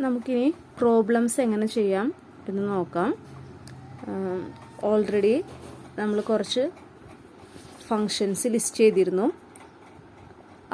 നമുക്കിനി പ്രോബ്ലംസ് എങ്ങനെ ചെയ്യാം എന്ന് നോക്കാം. ഓൾറെഡി നമ്മൾ കുറച്ച് ഫങ്ഷൻസ് ലിസ്റ്റ് ചെയ്തിരുന്നു.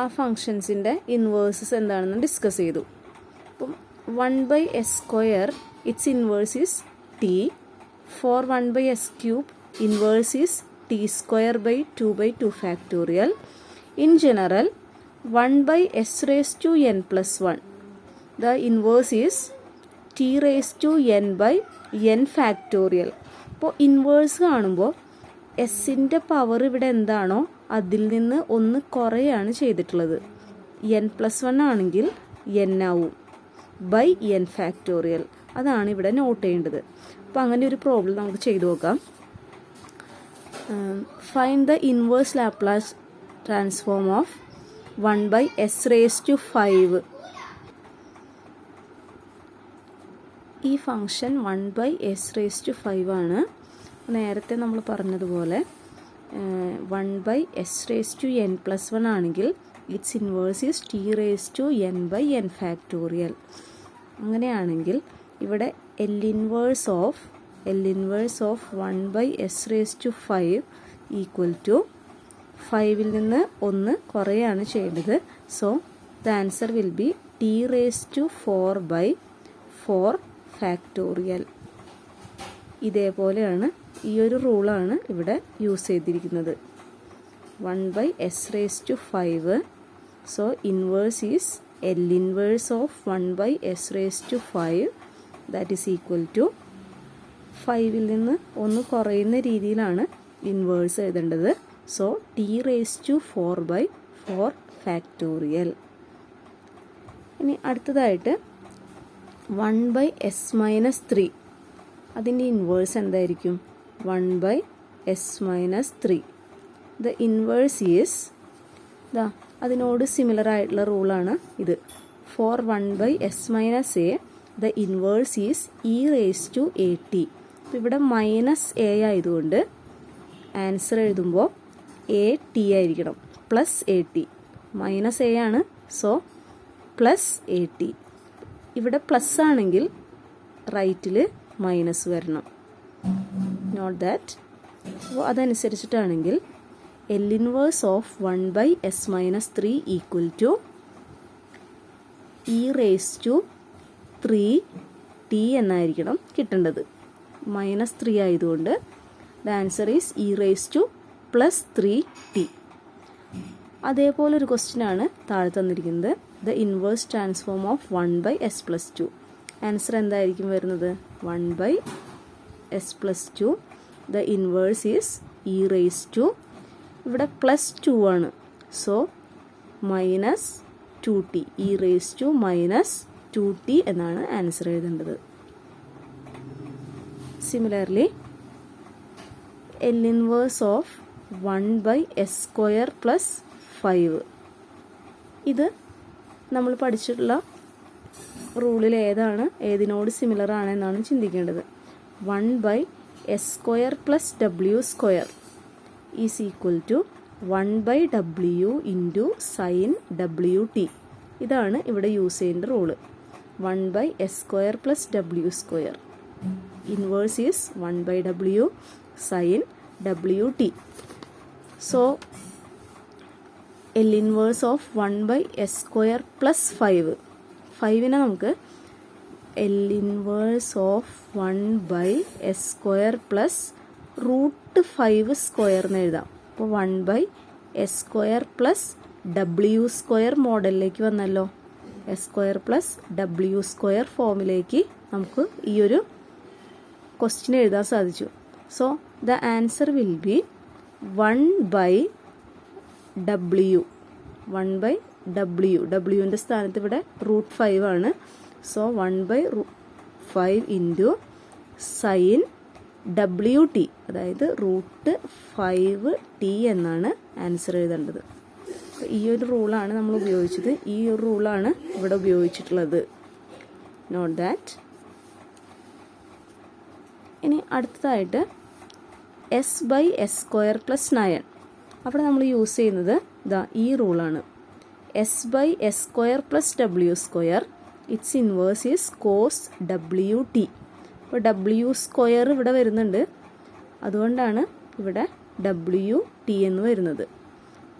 ആ ഫങ്ഷൻസിൻ്റെ ഇൻവേഴ്സസ് എന്താണെന്ന് ഡിസ്കസ് ചെയ്തു. അപ്പം 1/s², it's inverse is t. For 1/s³ inverse is t²/2/2 factorial. In general, 1/s⁻n+1, the inverse is t⁻n/n factorial. അപ്പോൾ ഇൻവേഴ്സ് കാണുമ്പോൾ എസിൻ്റെ പവർ ഇവിടെ എന്താണോ അതിൽ നിന്ന് ഒന്ന് കുറയാണ് ചെയ്തിട്ടുള്ളത്. n+1 ആണെങ്കിൽ n ആവും ബൈ n ഫാക്ടോറിയൽ. അതാണ് ഇവിടെ നോട്ട് ചെയ്യേണ്ടത്. അപ്പോൾ അങ്ങനെ ഒരു പ്രോബ്ലം നമുക്ക് ചെയ്തു നോക്കാം. Find the inverse Laplace transform of 1/s⁵. ഈ ഫംഗ്ഷൻ 1/s⁵ ആണ്. നേരത്തെ നമ്മൾ പറഞ്ഞതുപോലെ 1/s⁻n+1 ആണെങ്കിൽ it's inverse is t⁻n/n factorial. അങ്ങനെയാണെങ്കിൽ ഇവിടെ L inverse of 1/s⁵ equal to 5ൽ നിന്ന് 1 കുറയാണ് ചെയ്യേണ്ടത്. So the answer will be t⁻4/4 factorial. ഇതേപോലെയാണ് ഈ ഒരു റൂളാണ് ഇവിടെ യൂസ് ചെയ്തിരിക്കുന്നത്. 1/s⁵. So inverse is L inverse of 1/s⁵. That is equal to 5ൽ നിന്ന് 1 കുറയുന്ന രീതിയിലാണ് ഇൻവേഴ്സ് എഴുതേണ്ടത്. So t⁻4/4 factorial. ഇനി അടുത്തതായിട്ട് 1/s-3. അതിൻ്റെ ഇൻവേഴ്സ് എന്തായിരിക്കും? 1/s-3. ദ ഇൻവേഴ്സ് ഈസ് അതിനോട് സിമിലർ ആയിട്ടുള്ള റൂളാണ് ഇത്. For 1/s-a the inverse is e⁻at. അപ്പോൾ ഇവിടെ -a ആയതുകൊണ്ട് ആൻസർ എഴുതുമ്പോൾ at ആയിരിക്കണം, +at. -a ആണ്, സോ +at. ഇവിടെ പ്ലസ് ആണെങ്കിൽ റൈറ്റിൽ മൈനസ് വരണം. Note that. അപ്പോൾ അതനുസരിച്ചിട്ടാണെങ്കിൽ L inverse of 1/s-3 equal to e⁻3t എന്നായിരിക്കണം കിട്ടേണ്ടത്. -3 ആയതുകൊണ്ട് ദ ആൻസർ ഈസ് e⁻+3t. അതേപോലെ ഒരു ക്വസ്റ്റ്യൻ ആണ് താഴെ തന്നിരിക്കുന്നത്. The inverse transform of 1/s+2. Answer എന്തായിരിക്കും വരുന്നത്? 1/s+2. The inverse is e⁻. ഇവിടെ +2 ആണ്, സോ -2t. e⁻−2t എന്നാണ് ആൻസർ എഴുതേണ്ടത്. Similarly L inverse of 1/s² + 5. ഇത് നമ്മൾ പഠിച്ചിട്ടുള്ള റൂളിൽ ഏതിനോട് സിമിലർ ആണെന്നാണ് ചിന്തിക്കേണ്ടത്. 1/s² + w² is equal to 1/w into sin wt. ഇതാണ് ഇവിടെ യൂസ് ചെയ്യേണ്ട rule. 1/s² + w². Inverse is 1/w sin wt. So L inverse of 1/s² + 5. 5നെ നമുക്ക് L inverse ഓഫ് 1/s² + √5² എന്ന് എഴുതാം. അപ്പോൾ 1/s² + w² മോഡലിലേക്ക് വന്നല്ലോ. s² + w² ഫോമിലേക്ക് നമുക്ക് ഈ ഒരു ക്വസ്റ്റ്യൻ എഴുതാൻ സാധിച്ചു. So the answer will B 1/w. 1/w. wൻ്റെ സ്ഥാനത്ത് ഇവിടെ √5 ആണ്. സോ 1/5 ഇൻറ്റു sin wt, അതായത് √5t എന്നാണ് ആൻസർ എഴുതേണ്ടത്. ഈ ഒരു റൂളാണ് നമ്മൾ ഉപയോഗിച്ചത്. ഈ ഒരു റൂളാണ് ഇവിടെ ഉപയോഗിച്ചിട്ടുള്ളത്. Note that. ഇനി അടുത്തതായിട്ട് s/s² + 9. അവിടെ നമ്മൾ യൂസ് ചെയ്യുന്നത് ഈ റൂളാണ്. s/s² + w² its inverse is cos ഡബ്ല്യു ടി. അപ്പോൾ ഡബ്ല്യു സ്ക്വയർ ഇവിടെ വരുന്നുണ്ട്, അതുകൊണ്ടാണ് ഇവിടെ ഡബ്ല്യു ടി എന്ന് വരുന്നത്.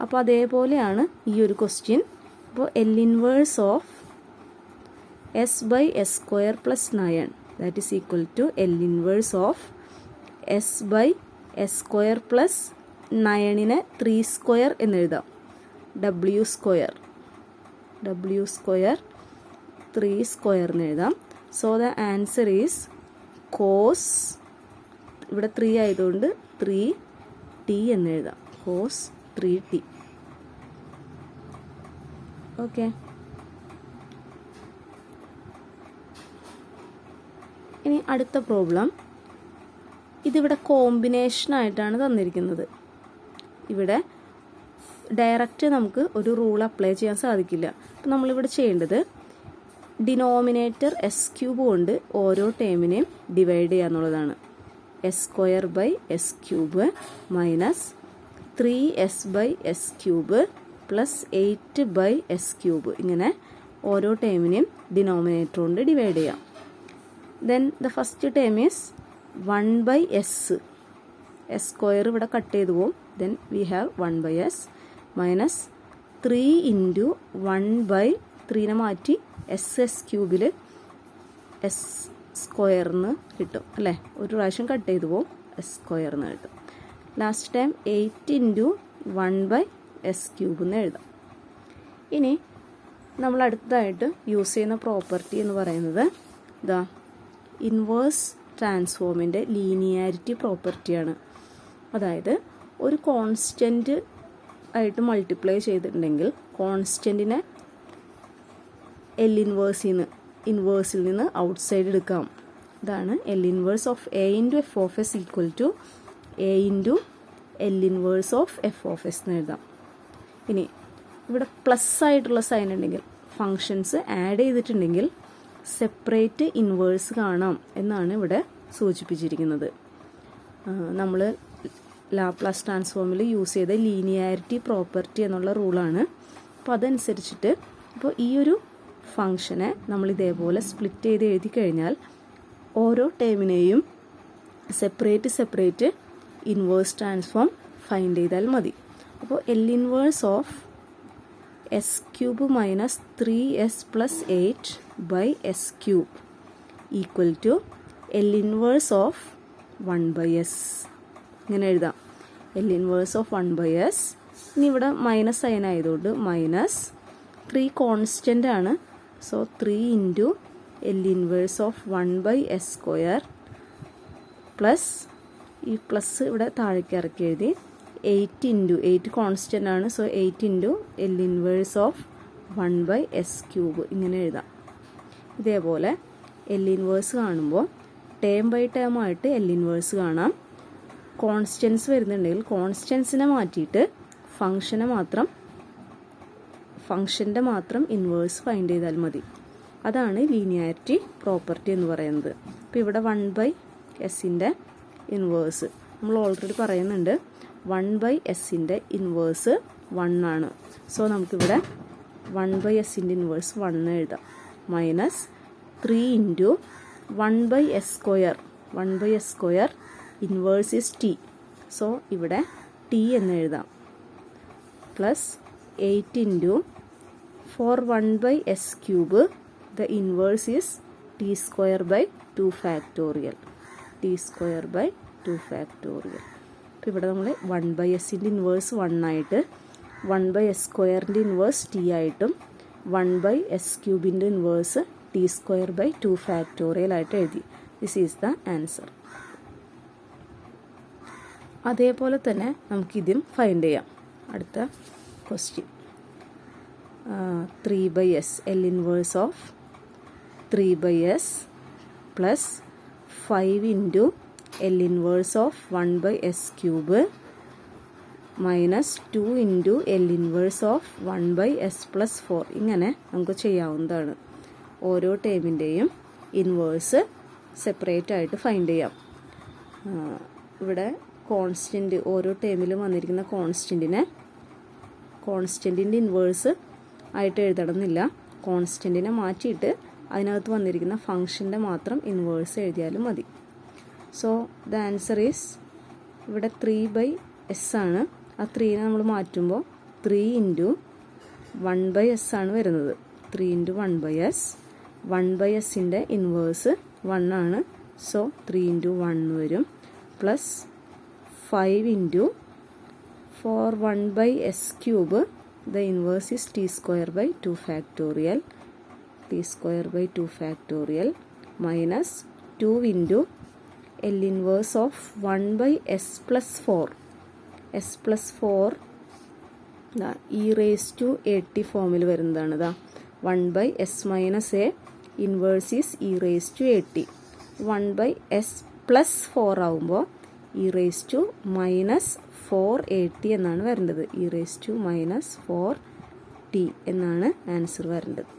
അപ്പോൾ അതേപോലെയാണ് ഈ ഒരു ക്വസ്റ്റ്യൻ. അപ്പോൾ L inverse of S by S square plus 9 that is equal to L inverse of S by S square plus 9നെ 3 സ്ക്വയർ എന്നെഴുതാം. ഡബ്ല്യു സ്ക്വയർ 3 സ്ക്വയർ എന്നെഴുതാം. So the answer is cos, ഇവിടെ 3 ആയതുകൊണ്ട് 3t എന്നെഴുതാം. Cos 3t. Okay. ഇനി അടുത്ത problem, ഇതിവിടെ combination ആയിട്ടാണ് തന്നിരിക്കുന്നത്. ഇവിടെ ഡയറക്റ്റ് നമുക്ക് ഒരു റൂൾ അപ്ലൈ ചെയ്യാൻ സാധിക്കില്ല. അപ്പം നമ്മളിവിടെ ചെയ്യേണ്ടത് ഡിനോമിനേറ്റർ എസ് ക്യൂബ് കൊണ്ട് ഓരോ ടേമിനെയും ഡിവൈഡ് ചെയ്യുക എന്നുള്ളതാണ്. S square by S cube minus 3s by S cube plus 8 by S cube, ഇങ്ങനെ ഓരോ ടേമിനെയും ഡിനോമിനേറ്റർ കൊണ്ട് ഡിവൈഡ് ചെയ്യാം. Then the first term is 1 by S. S square ഇവിടെ കട്ട് ചെയ്ത് പോകും. Then we have 1 by S minus 3 into 1 by 3നെ മാറ്റി എസ് ക്യൂബിൽ എസ് സ്ക്വയറിന് കിട്ടും അല്ലേ. ഒരു പ്രാവശ്യം കട്ട് ചെയ്ത് പോകും, എസ് സ്ക്വയറിന് കിട്ടും. Last time 8 into 1 by S cube എന്ന് എഴുതാം. ഇനി നമ്മൾ അടുത്തതായിട്ട് യൂസ് ചെയ്യുന്ന പ്രോപ്പർട്ടി എന്ന് പറയുന്നത് ഇതാ ഇൻവേഴ്സ് ട്രാൻസ്ഫോമിൻ്റെ ലീനിയാരിറ്റി പ്രോപ്പർട്ടിയാണ്. അതായത് ഒരു കോൺസ്റ്റൻറ്റ് ആയിട്ട് മൾട്ടിപ്ലൈ ചെയ്തിട്ടുണ്ടെങ്കിൽ കോൺസ്റ്റൻറ്റിനെ എൽ ഇൻവേഴ്സിൽ നിന്ന് ഔട്ട്സൈഡ് എടുക്കാം. ഇതാണ് L inverse of a into f of s equal to a into L inverse of f of s എന്ന് എഴുതാം. ഇനി ഇവിടെ പ്ലസ് ആയിട്ടുള്ള സൈൻ ഉണ്ടെങ്കിൽ, ഫങ്ഷൻസ് ആഡ് ചെയ്തിട്ടുണ്ടെങ്കിൽ സെപ്പറേറ്റ് ഇൻവേഴ്സ് കാണാം എന്നാണ് ഇവിടെ സൂചിപ്പിച്ചിരിക്കുന്നത്. നമ്മൾ ലാപ്ലാസ് ട്രാൻസ്ഫോമിൽ യൂസ് ചെയ്ത ലീനിയാരിറ്റി പ്രോപ്പർട്ടി എന്നുള്ള റൂളാണ്. അപ്പോൾ അതനുസരിച്ചിട്ട് ഇപ്പോൾ ഈ ഒരു ഫങ്ഷനെ നമ്മൾ ഇതേപോലെ സ്പ്ലിറ്റ് ചെയ്ത് എഴുതി കഴിഞ്ഞാൽ ഓരോ ടേമിനെയും സെപ്പറേറ്റ് ഇൻവേഴ്സ് ട്രാൻസ്ഫോം ഫൈൻഡ് ചെയ്താൽ മതി. അപ്പോൾ L inverse of s cube minus 3s plus 8 by S cube equal to L inverse of 1 by s, ഇങ്ങനെ എഴുതാം. L inverse of 1 by s. ഇനി ഇവിടെ മൈനസ് സൈൻ ആയതുകൊണ്ട് മൈനസ് 3 കോൺസ്റ്റൻ്റ് ആണ്. So 3 into L inverse of 1 by S square plus ഈ plus ഇവിടെ താഴേക്ക് ഇറക്കി എഴുതി 8 കോൺസ്റ്റൻ്റ് ആണ്. So 8 into L inverse of 1 by S cube, ഇങ്ങനെ എഴുതാം. ഇതേപോലെ എൽ ഇൻവേഴ്സ് കാണുമ്പോൾ ടേം ബൈ ടേം ആയിട്ട് എൽ ഇൻവേഴ്സ് കാണാം. കോൺസ്റ്റൻസ് വരുന്നുണ്ടെങ്കിൽ കോൺസ്റ്റൻസിനെ മാറ്റിയിട്ട് ഫംഗ്ഷൻ്റെ മാത്രം ഇൻവേഴ്സ് ഫൈൻഡ് ചെയ്താൽ മതി. അതാണ് ലീനിയാരിറ്റി പ്രോപ്പർട്ടി എന്ന് പറയുന്നത്. അപ്പോൾ ഇവിടെ 1 ബൈ എസിൻ്റെ ഇൻവേഴ്സ് നമ്മൾ ഓൾറെഡി പറയുന്നുണ്ട്. 1 ബൈ എസിൻ്റെ ഇൻവേഴ്സ് 1 ആണ്. സോ നമുക്കിവിടെ 1 ബൈ എസിൻ്റെ ഇൻവേഴ്സ് 1 എഴുതാം. Minus 3 into 1 by S square. 1 by S square inverse is t. So ഇവിടെ ടി എന്ന് എഴുതാം. Plus 8 into 1 by S cube. The inverse is t square by 2 factorial. T square by 2 factorial. അപ്പോൾ ഇവിടെ നമ്മൾ 1 by എസിൻ്റെ inverse 1 ആയിട്ട് 1 by S സ്ക്വയറിൻ്റെ inverse T ആയിട്ടും 1 ബൈ എസ് ക്യൂബിൻ്റെ inverse T square by 2 factorial ആയിട്ട് എഴുതി. This is the answer. അതേപോലെ തന്നെ നമുക്കിതും ഫൈൻഡ് ചെയ്യാം. അടുത്ത question 3 by S. L inverse of 3 by S plus 5 into L inverse of 1 by S cube minus 2 into L inverse of 1 by S plus 4. ഇങ്ങനെ നമുക്ക് ചെയ്യാവുന്നതാണ്. ഓരോ ടേമിൻ്റെയും ഇൻവേഴ്സ് സെപ്പറേറ്റ് ആയിട്ട് ഫൈൻഡ് ചെയ്യാം. ഇവിടെ കോൺസ്റ്റൻറ്റ്, ഓരോ ടേമിലും വന്നിരിക്കുന്ന കോൺസ്റ്റൻറ്റിൻ്റെ ഇൻവേഴ്സ് ആയിട്ട് എഴുതണമെന്നില്ല. കോൺസ്റ്റൻറ്റിനെ മാറ്റിയിട്ട് അതിനകത്ത് വന്നിരിക്കുന്ന ഫംഗ്ഷൻ്റെ മാത്രം ഇൻവേഴ്സ് എഴുതിയാലും മതി. സോ ദ ആൻസർ ഈസ് ഇവിടെ 3/s ആണ്. ആ 3നെ നമ്മൾ മാറ്റുമ്പോൾ 3 × 1/s ആണ് വരുന്നത്. 3 × 1/s. 1/sൻ്റെ ഇൻവേഴ്സ് 1 ആണ്. സോ 3 × 1 വരും. Plus 5 × 4 1/s³. The inverse is t² factorial. t² factorial minus 2 × L inverse of 1/s plus 4. s plus 4 e⁻at ഫോമിൽ വരുന്നതാണ്. 1/s minus a inverse is e⁻at. 1/s plus 4 ആവുമ്പോൾ e⁻−4at എന്നാണ് വരേണ്ടത്. e⁻−4t എന്നാണ് answer വരേണ്ടത്.